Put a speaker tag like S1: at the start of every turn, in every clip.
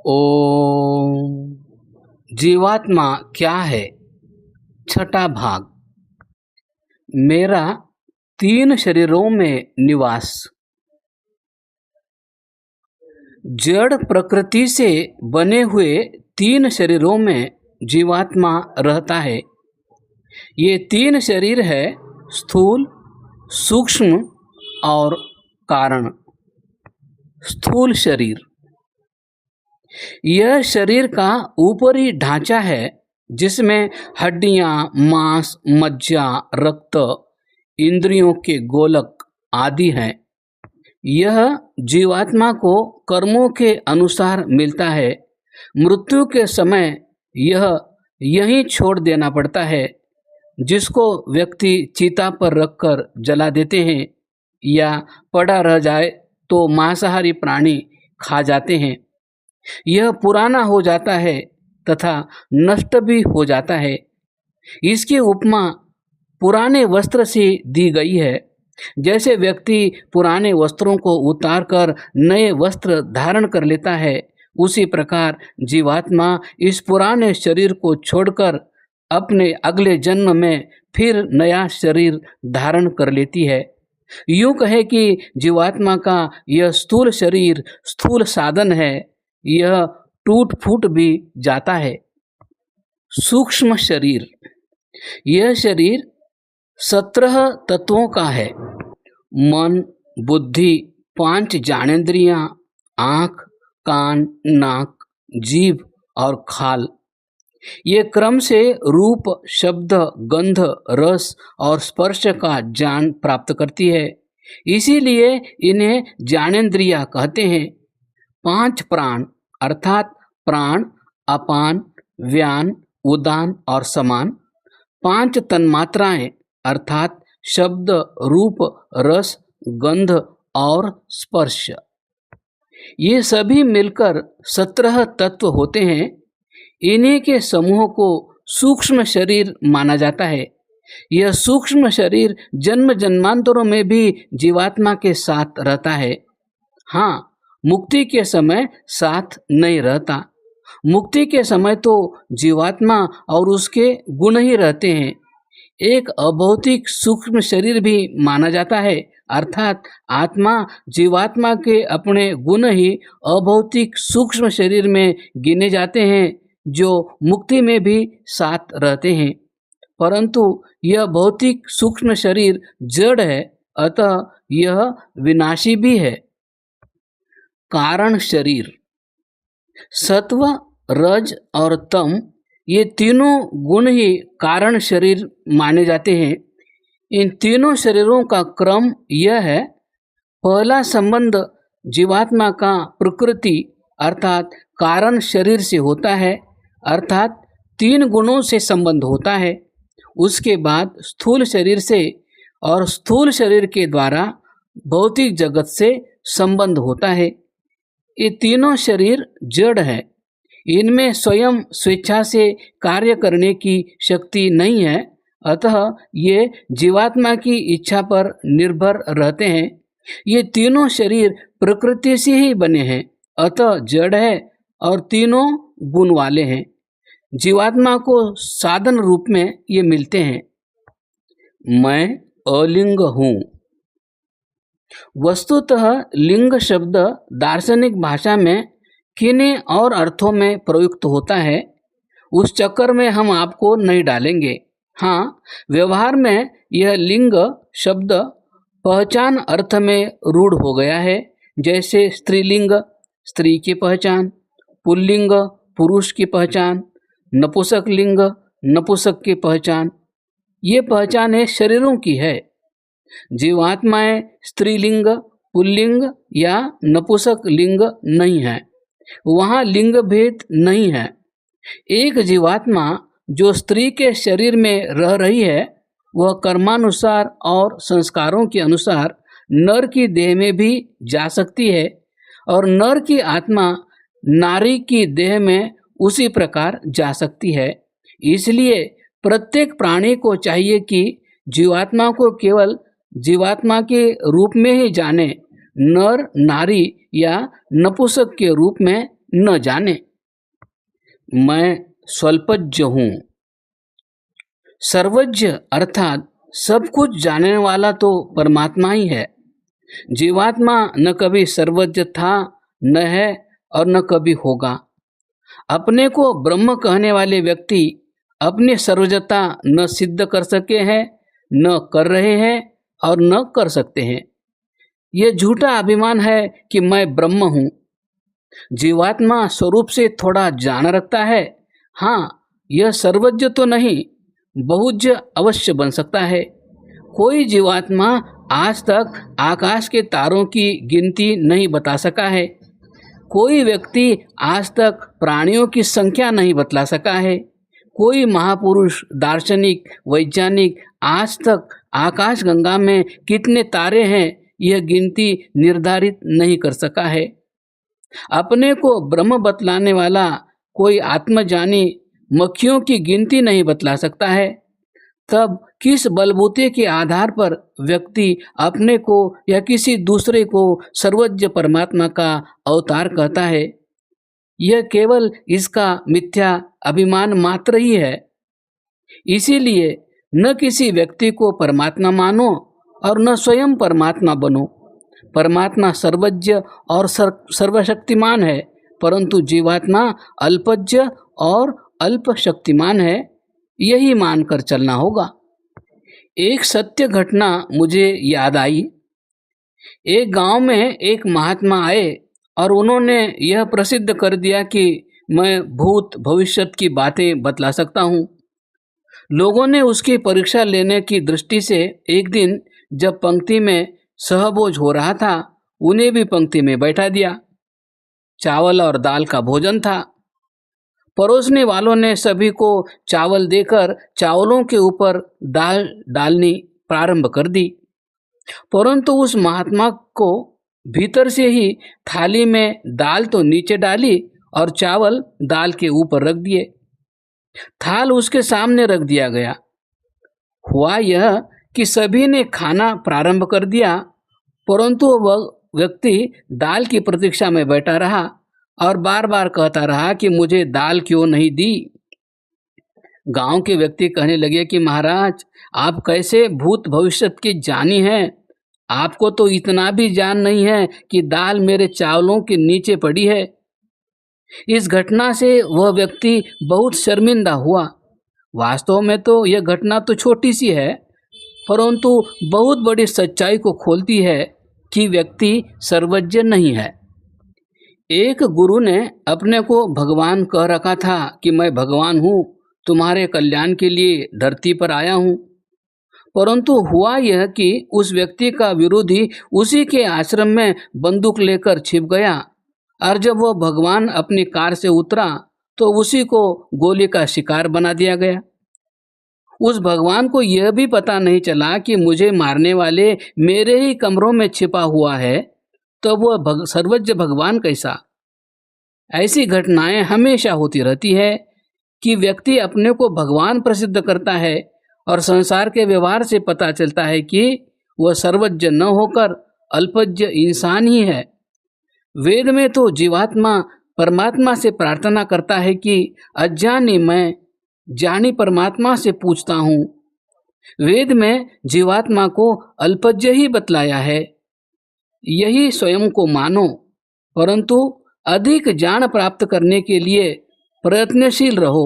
S1: ओम। जीवात्मा क्या है? छठा भाग। मेरा 3 शरीरों में निवास। जड़ प्रकृति से बने हुए 3 शरीरों में जीवात्मा रहता है। ये 3 शरीर है, स्थूल, सूक्ष्म और कारण। स्थूल शरीर यह शरीर का ऊपरी ढांचा है, जिसमें हड्डियां, मांस, मज्जा, रक्त, इंद्रियों के गोलक आदि हैं। यह जीवात्मा को कर्मों के अनुसार मिलता है। मृत्यु के समय यह यहीं छोड़ देना पड़ता है, जिसको व्यक्ति चिता पर रखकर जला देते हैं या पड़ा रह जाए तो मांसाहारी प्राणी खा जाते हैं। यह पुराना हो जाता है तथा नष्ट भी हो जाता है। इसकी उपमा पुराने वस्त्र से दी गई है। जैसे व्यक्ति पुराने वस्त्रों को उतारकर नए वस्त्र धारण कर लेता है, उसी प्रकार जीवात्मा इस पुराने शरीर को छोड़कर अपने अगले जन्म में फिर नया शरीर धारण कर लेती है। यूं कहे कि जीवात्मा का यह स्थूल शरीर स्थूल साधन है, यह टूट फूट भी जाता है। सूक्ष्म शरीर यह शरीर 17 तत्वों का है। मन, बुद्धि, 5 ज्ञानेंद्रियां, आँख, कान, नाक, जीभ और खाल। ये क्रम से रूप, शब्द, गंध, रस और स्पर्श का ज्ञान प्राप्त करती है। इसीलिए इन्हें ज्ञानेंद्रियां कहते हैं। 5 प्राण अर्थात प्राण, अपान, व्यान, उदान और समान। 5 तन्मात्राएं अर्थात शब्द, रूप, रस, गंध और स्पर्श। ये सभी मिलकर 17 तत्व होते हैं। इन्हीं के समूह को सूक्ष्म शरीर माना जाता है। यह सूक्ष्म शरीर जन्म जन्मांतरों में भी जीवात्मा के साथ रहता है। हाँ, मुक्ति के समय साथ नहीं रहता। मुक्ति के समय तो जीवात्मा और उसके गुण ही रहते हैं। एक अभौतिक सूक्ष्म शरीर भी माना जाता है, अर्थात आत्मा जीवात्मा के अपने गुण ही अभौतिक सूक्ष्म शरीर में गिने जाते हैं, जो मुक्ति में भी साथ रहते हैं। परंतु यह भौतिक सूक्ष्म शरीर जड़ है, अतः यह विनाशी भी है। कारण शरीर सत्व, रज और तम ये तीनों गुण ही कारण शरीर माने जाते हैं। इन तीनों शरीरों का क्रम यह है। पहला संबंध जीवात्मा का प्रकृति अर्थात कारण शरीर से होता है, अर्थात 3 गुणों से संबंध होता है। उसके बाद स्थूल शरीर से और स्थूल शरीर के द्वारा भौतिक जगत से संबंध होता है। ये तीनों शरीर जड़ है। इनमें स्वयं स्वेच्छा से कार्य करने की शक्ति नहीं है, अतः ये जीवात्मा की इच्छा पर निर्भर रहते हैं। ये तीनों शरीर प्रकृति से ही बने हैं, अतः जड़ है और तीनों गुण वाले हैं। जीवात्मा को साधन रूप में ये मिलते हैं। मैं अलिंग हूँ। वस्तुतः लिंग शब्द दार्शनिक भाषा में किन्हीं और अर्थों में प्रयुक्त होता है। उस चक्कर में हम आपको नहीं डालेंगे। हाँ, व्यवहार में यह लिंग शब्द पहचान अर्थ में रूढ़ हो गया है। जैसे स्त्रीलिंग स्त्री की पहचान, पुल्लिंग पुरुष की पहचान, नपुंसक लिंग नपुंसक की पहचान। ये पहचानें शरीरों की है। जीवात्माएं स्त्रीलिंग, पुल्लिंग या नपुंसक लिंग नहीं है। वहाँ लिंग भेद नहीं है। एक जीवात्मा जो स्त्री के शरीर में रह रही है, वह कर्मानुसार और संस्कारों के अनुसार नर की देह में भी जा सकती है, और नर की आत्मा नारी की देह में उसी प्रकार जा सकती है। इसलिए प्रत्येक प्राणी को चाहिए कि जीवात्मा को केवल जीवात्मा के रूप में ही जाने, नर, नारी या नपुंसक के रूप में न जाने। मैं स्वल्पज्ञ हूँ। सर्वज्ञ अर्थात सब कुछ जानने वाला तो परमात्मा ही है। जीवात्मा न कभी सर्वज्ञ था, न है और न कभी होगा। अपने को ब्रह्म कहने वाले व्यक्ति अपनी सर्वज्ञता न सिद्ध कर सके हैं, न कर रहे हैं और न कर सकते हैं। यह झूठा अभिमान है कि मैं ब्रह्म हूँ। जीवात्मा स्वरूप से थोड़ा जान रखता है। हाँ, यह सर्वज्ञ तो नहीं, बहुज्ञ अवश्य बन सकता है। कोई जीवात्मा आज तक आकाश के तारों की गिनती नहीं बता सका है। कोई व्यक्ति आज तक प्राणियों की संख्या नहीं बतला सका है। कोई महापुरुष, दार्शनिक, वैज्ञानिक आज तक आकाशगंगा में कितने तारे हैं यह गिनती निर्धारित नहीं कर सका है। अपने को ब्रह्म बतलाने वाला कोई आत्मजानी मक्खियों की गिनती नहीं बतला सकता है। तब किस बलबूते के आधार पर व्यक्ति अपने को या किसी दूसरे को सर्वज्ञ परमात्मा का अवतार कहता है? यह केवल इसका मिथ्या अभिमान मात्र ही है। इसीलिए न किसी व्यक्ति को परमात्मा मानो और न स्वयं परमात्मा बनो। परमात्मा सर्वज्ञ और सर्वशक्तिमान है, परंतु जीवात्मा अल्पज्ञ और अल्प शक्तिमान है। यही मानकर चलना होगा। एक सत्य घटना मुझे याद आई। एक गांव में एक महात्मा आए और उन्होंने यह प्रसिद्ध कर दिया कि मैं भूत भविष्य की बातें बतला सकता हूँ। लोगों ने उसकी परीक्षा लेने की दृष्टि से एक दिन जब पंक्ति में सहभोज हो रहा था, उन्हें भी पंक्ति में बैठा दिया। चावल और दाल का भोजन था। परोसने वालों ने सभी को चावल देकर चावलों के ऊपर दाल डालनी प्रारंभ कर दी, परंतु उस महात्मा को भीतर से ही थाली में दाल तो नीचे डाली और चावल दाल के ऊपर रख दिए। थाल उसके सामने रख दिया गया। हुआ यह कि सभी ने खाना प्रारंभ कर दिया, परंतु वह व्यक्ति दाल की प्रतीक्षा में बैठा रहा और बार बार कहता रहा कि मुझे दाल क्यों नहीं दी। गांव के व्यक्ति कहने लगे कि महाराज, आप कैसे भूत भविष्य के जानी हैं? आपको तो इतना भी जान नहीं है कि दाल मेरे चावलों के नीचे पड़ी है। इस घटना से वह व्यक्ति बहुत शर्मिंदा हुआ। वास्तव में तो यह घटना तो छोटी सी है, परंतु बहुत बड़ी सच्चाई को खोलती है कि व्यक्ति सर्वज्ञ नहीं है। एक गुरु ने अपने को भगवान कह रखा था कि मैं भगवान हूँ, तुम्हारे कल्याण के लिए धरती पर आया हूँ। परंतु हुआ यह कि उस व्यक्ति का विरोधी उसी के आश्रम में बंदूक लेकर छिप गया और जब वह भगवान अपनी कार से उतरा तो उसी को गोली का शिकार बना दिया गया। उस भगवान को यह भी पता नहीं चला कि मुझे मारने वाले मेरे ही कमरों में छिपा हुआ है, तो वह सर्वज्ञ भगवान कैसा? ऐसी घटनाएं हमेशा होती रहती है कि व्यक्ति अपने को भगवान प्रसिद्ध करता है और संसार के व्यवहार से पता चलता है कि वह सर्वज्ञ न होकर अल्पज्ञ इंसान ही है। वेद में तो जीवात्मा परमात्मा से प्रार्थना करता है कि अज्ञानी मैं ज्ञानी परमात्मा से पूछता हूँ। वेद में जीवात्मा को अल्पज्ञ ही बतलाया है। यही स्वयं को मानो, परंतु अधिक ज्ञान प्राप्त करने के लिए प्रयत्नशील रहो।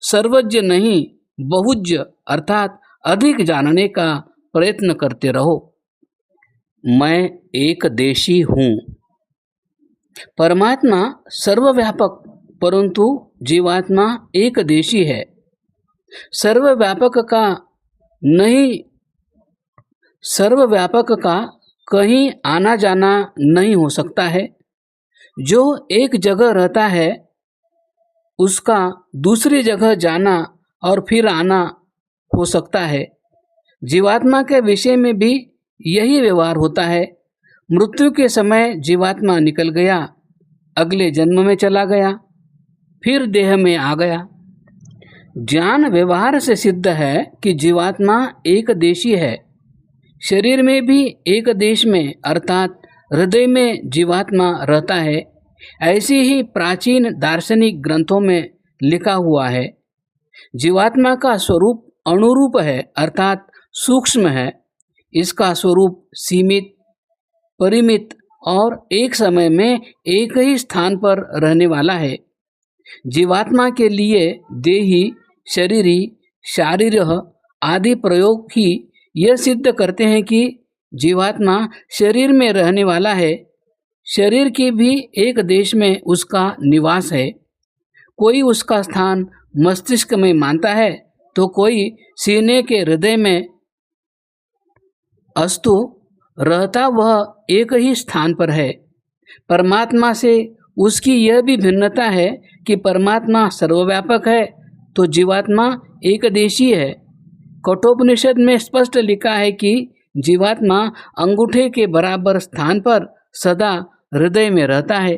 S1: सर्वज्ञ नहीं, बहुज्ञ अर्थात अधिक जानने का प्रयत्न करते रहो। मैं एक देशी हूँ। परमात्मा सर्वव्यापक, परंतु जीवात्मा एक देशी है। सर्वव्यापक का कहीं आना जाना नहीं हो सकता है। जो एक जगह रहता है उसका दूसरी जगह जाना और फिर आना हो सकता है। जीवात्मा के विषय में भी यही व्यवहार होता है। मृत्यु के समय जीवात्मा निकल गया, अगले जन्म में चला गया, फिर देह में आ गया। ज्ञान व्यवहार से सिद्ध है कि जीवात्मा एक देशी है। शरीर में भी एक देश में अर्थात हृदय में जीवात्मा रहता है। ऐसे ही प्राचीन दार्शनिक ग्रंथों में लिखा हुआ है, जीवात्मा का स्वरूप अणुरूप है अर्थात सूक्ष्म है। इसका स्वरूप सीमित, परिमित और एक समय में एक ही स्थान पर रहने वाला है। जीवात्मा के लिए देही, शरीरी, शारीरह आदि प्रयोग ही यह सिद्ध करते हैं कि जीवात्मा शरीर में रहने वाला है। शरीर की भी एक देश में उसका निवास है। कोई उसका स्थान मस्तिष्क में मानता है तो कोई सीने के हृदय में, अस्तु रहता वह एक ही स्थान पर है। परमात्मा से उसकी यह भी भिन्नता है कि परमात्मा सर्वव्यापक है तो जीवात्मा एकदेशी है। कठोपनिषद में स्पष्ट लिखा है कि जीवात्मा अंगूठे के बराबर स्थान पर सदा हृदय में रहता है।